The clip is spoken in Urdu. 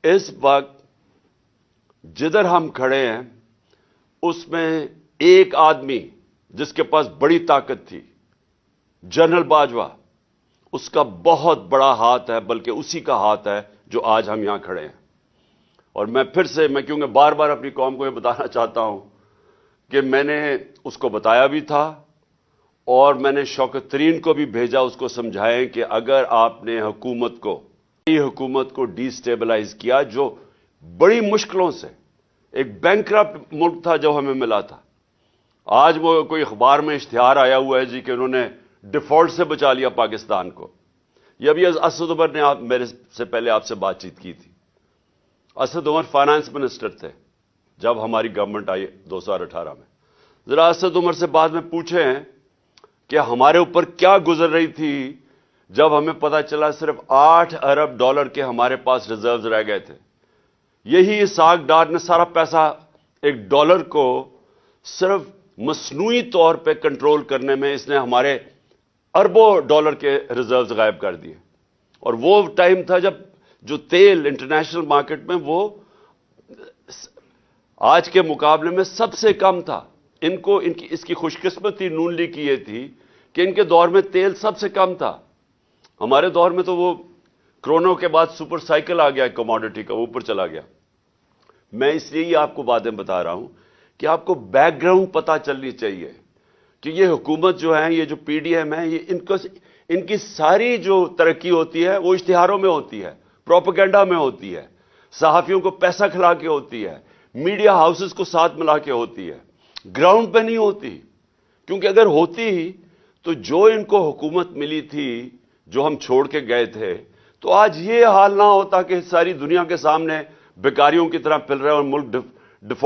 اس وقت جدھر ہم کھڑے ہیں اس میں ایک آدمی جس کے پاس بڑی طاقت تھی، جنرل باجوہ، اس کا بہت بڑا ہاتھ ہے، بلکہ اسی کا ہاتھ ہے جو آج ہم یہاں کھڑے ہیں۔ اور میں پھر سے کیونکہ بار بار اپنی قوم کو یہ بتانا چاہتا ہوں کہ میں نے اس کو بتایا بھی تھا اور میں نے شوکت ترین کو بھی بھیجا اس کو سمجھائیں کہ اگر آپ نے حکومت کو ڈی سٹیبلائز کیا، جو بڑی مشکلوں سے ایک بینکرپٹ ملک تھا جو ہمیں ملا تھا، آج وہ کوئی اخبار میں اشتہار آیا ہوا ہے جی کہ انہوں نے ڈیفالٹ سے بچا لیا پاکستان کو۔ یہ ابھی اسد عمر نے میرے سے پہلے آپ سے بات چیت کی تھی۔ اسد عمر فائنانس منسٹر تھے جب ہماری گورنمنٹ آئی 2018 میں۔ ذرا اسد عمر سے بعد میں پوچھیں کہ ہمارے اوپر کیا گزر رہی تھی جب ہمیں پتہ چلا صرف $8 ارب کے ہمارے پاس ریزروز رہ گئے تھے۔ یہی اسحاق ڈار نے سارا پیسہ $1 کو صرف مصنوعی طور پہ کنٹرول کرنے میں اس نے ہمارے اربوں ڈالر کے ریزروز غائب کر دیے۔ اور وہ ٹائم تھا جب جو تیل انٹرنیشنل مارکیٹ میں وہ آج کے مقابلے میں سب سے کم تھا۔ اس کی خوش قسمتی نون لیگ کی یہ تھی کہ ان کے دور میں تیل سب سے کم تھا۔ ہمارے دور میں تو وہ کرونا کے بعد سپر سائیکل آ گیا کموڈٹی کا، اوپر چلا گیا۔ میں اس لیے ہی آپ کو باتیں بتا رہا ہوں کہ آپ کو بیک گراؤنڈ پتہ چلنی چاہیے کہ یہ حکومت جو ہے، یہ جو پی ڈی ایم ہے، ان کی ساری جو ترقی ہوتی ہے وہ اشتہاروں میں ہوتی ہے، پروپیگنڈا میں ہوتی ہے، صحافیوں کو پیسہ کھلا کے ہوتی ہے، میڈیا ہاؤسز کو ساتھ ملا کے ہوتی ہے، گراؤنڈ پہ نہیں ہوتی۔ کیونکہ اگر ہوتی تو جو ان کو حکومت ملی تھی، جو ہم چھوڑ کے گئے تھے، تو آج یہ حال نہ ہوتا کہ ساری دنیا کے سامنے بیکاریوں کی طرح پھیل رہے اور ملک ڈیفالٹ